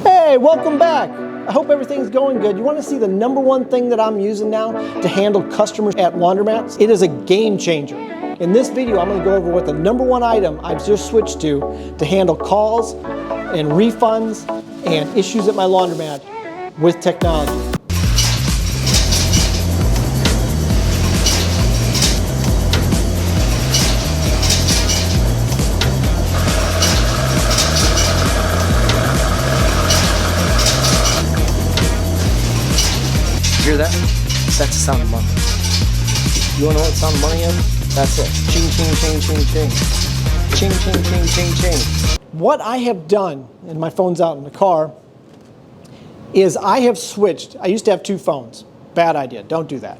Hey, welcome back. I hope everything's going good. You want to see the number one thing that I'm using now to handle customers at laundromats? It is a game changer. In this video, I'm going to go over what the number one item I've just switched to handle calls and refunds and issues at my laundromat with technology. Hear that? That's the sound of money. You wanna know what the sound of money is? That's it. Ching, ching, ching, ching, ching. Ching, ching, ching, ching, ching. What I have done, and my phone's out in the car, is I have switched. I used to have two phones. Bad idea, don't do that.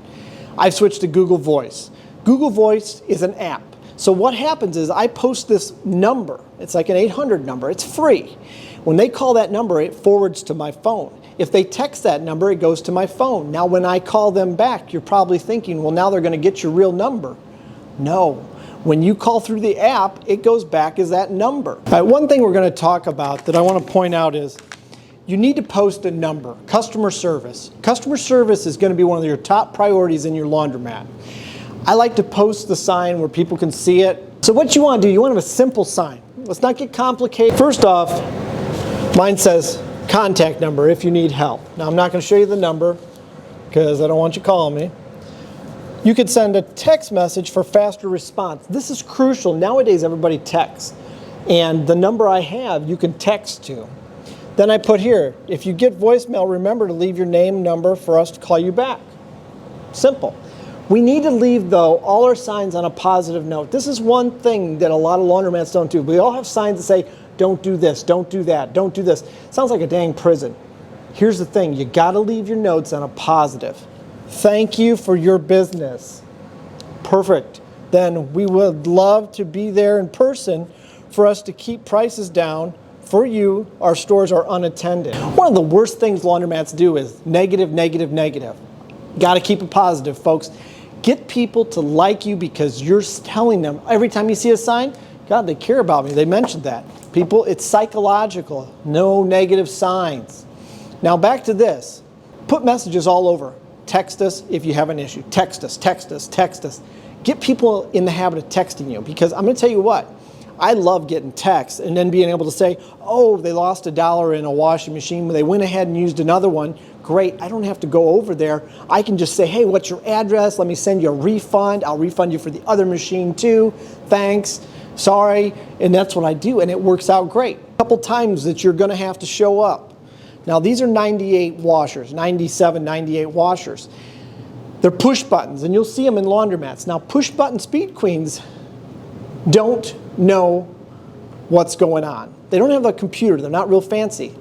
I've switched to Google Voice. Google Voice is an app. So what happens is I post this number. It's like an 800 number, it's free. When they call that number, it forwards to my phone. If they text that number, it goes to my phone. Now when I call them back, you're probably thinking, well, now they're gonna get your real number. No, when you call through the app, it goes back as that number. All right, one thing we're gonna talk about that I wanna point out is, you need to post a number, customer service. Customer service is gonna be one of your top priorities in your laundromat. I like to post the sign where people can see it. So what you wanna do, you wanna have a simple sign. Let's not get complicated. First off, mine says, contact number if you need help. Now I'm not going to show you the number because I don't want you calling me. You could send a text message for faster response. This is crucial. Nowadays everybody texts, and the number I have you can text to. Then I put here, if you get voicemail, remember to leave your name, number for us to call you back. Simple. We need to leave, though, all our signs on a positive note. This is one thing that a lot of laundromats don't do. We all have signs that say, don't do this, don't do that, don't do this. Sounds like a dang prison. Here's the thing, you gotta leave your notes on a positive. Thank you for your business. Perfect. Then we would love to be there in person for us to keep prices down for you. Our stores are unattended. One of the worst things laundromats do is negative, negative, negative. Gotta keep it positive, folks. Get people to like you because you're telling them every time you see a sign, God, they care about me. They mentioned that. People, it's psychological. No negative signs. Now back to this. Put messages all over. Text us if you have an issue. Text us, text us, text us. Get people in the habit of texting you, because I'm going to tell you what. I love getting texts and then being able to say, oh, they lost $1 in a washing machine. They went ahead and used another one. Great, I don't have to go over there. I can just say, hey, what's your address? Let me send you a refund. I'll refund you for the other machine too. Thanks. Sorry, and that's what I do, and it works out great. A couple times that you're gonna have to show up. Now these are 98 washers, 97, 98 washers. They're push buttons, and you'll see them in laundromats. Now push button speed queens don't know what's going on. They don't have a computer, they're not real fancy.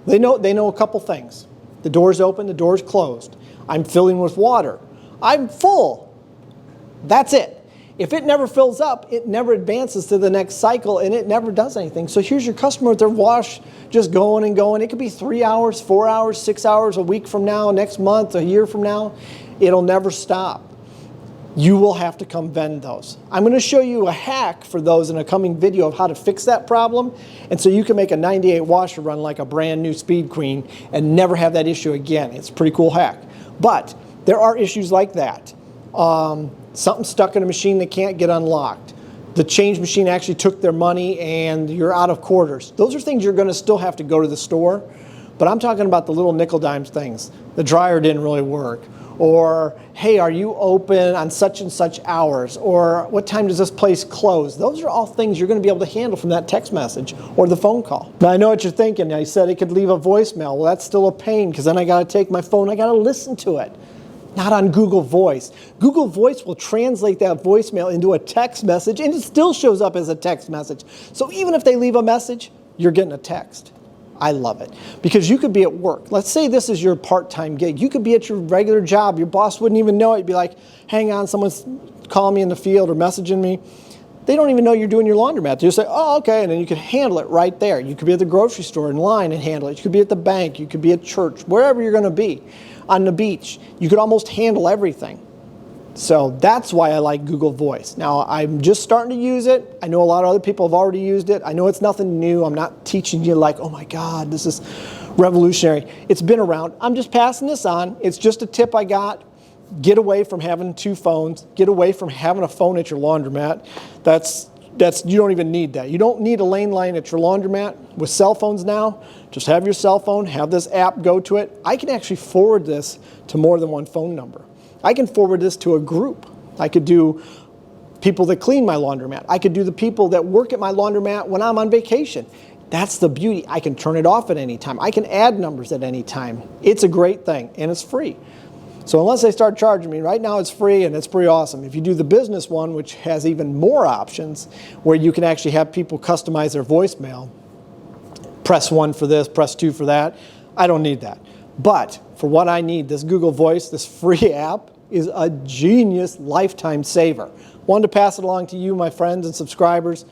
They know a couple things. The door's open, the door's closed. I'm filling with water. I'm full. That's it. If it never fills up, it never advances to the next cycle, and it never does anything. So here's your customer with their wash just going and going. It could be 3 hours, 4 hours, 6 hours, a week from now, next month, a year from now. It'll never stop. You will have to come vend those. I'm going to show you a hack for those in a coming video of how to fix that problem, and so you can make a 98 washer run like a brand new Speed Queen and never have that issue again. It's a pretty cool hack. But there are issues like that. Something stuck in a machine that can't get unlocked. The change machine actually took their money and you're out of quarters. Those are things you're going to still have to go to the store, but I'm talking about the little nickel dimes things. The dryer didn't really work. Or, hey, are you open on such and such hours? Or what time does this place close? Those are all things you're going to be able to handle from that text message or the phone call. Now I know what you're thinking. I said it could leave a voicemail. Well, that's still a pain because then I got to take my phone, I got to listen to it. Not on Google Voice. Google Voice will translate that voicemail into a text message, and it still shows up as a text message. So even if they leave a message, you're getting a text. I love it. Because you could be at work. Let's say this is your part-time gig. You could be at your regular job. Your boss wouldn't even know it. You'd be like, hang on, someone's calling me in the field or messaging me. They don't even know you're doing your laundromat. You just say, oh, okay, and then you can handle it right there. You could be at the grocery store in line and handle it. You could be at the bank. You could be at church, wherever you're going to be. On the beach, you could almost handle everything. So that's why I like Google Voice. Now, I'm just starting to use it. I know a lot of other people have already used it. I know it's nothing new. I'm not teaching you like, oh my God, this is revolutionary. It's been around. I'm just passing this on. It's just a tip I got. Get away from having 2 phones. Get away from having a phone at your laundromat. You don't even need that. You don't need a lane line at your laundromat. With cell phones now, just have your cell phone, have this app go to it. I can actually forward this to more than one phone number. I can forward this to a group. I could do people that clean my laundromat. I could do the people that work at my laundromat when I'm on vacation. That's the beauty. I can turn it off at any time. I can add numbers at any time. It's a great thing, and it's free. So unless they start charging me, right now it's free and it's pretty awesome. If you do the business one, which has even more options, where you can actually have people customize their voicemail, press 1 for this, press 2 for that, I don't need that. But for what I need, this Google Voice, this free app, is a genius lifetime saver. Wanted to pass it along to you, my friends and subscribers.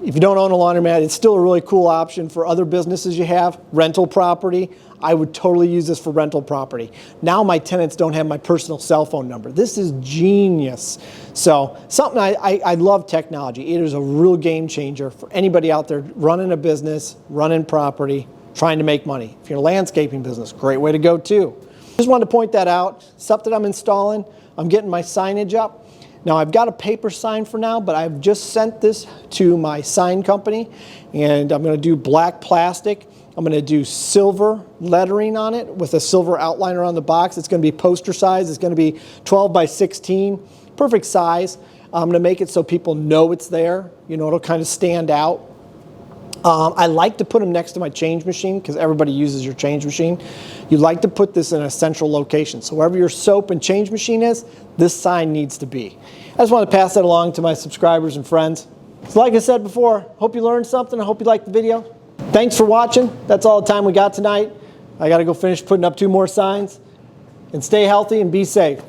If you don't own a laundromat, it's still a really cool option for other businesses you have. Rental property, I would totally use this for rental property. Now my tenants don't have my personal cell phone number. This is genius. So something I love technology. It is a real game changer for anybody out there running a business, running property, trying to make money. If you're in a landscaping business, great way to go too. Just wanted to point that out. Stuff that I'm installing, I'm getting my signage up. Now I've got a paper sign for now, but I've just sent this to my sign company, and I'm going to do black plastic. I'm going to do silver lettering on it with a silver outliner on the box. It's going to be poster size. It's going to be 12 by 16, perfect size. I'm going to make it so people know it's there. You know, it'll kind of stand out. I like to put them next to my change machine because everybody uses your change machine. You like to put this in a central location. So wherever your soap and change machine is, this sign needs to be. I just want to pass that along to my subscribers and friends. So like I said before, hope you learned something. I hope you liked the video. Thanks for watching. That's all the time we got tonight. I got to go finish putting up 2 more signs. And stay healthy and be safe.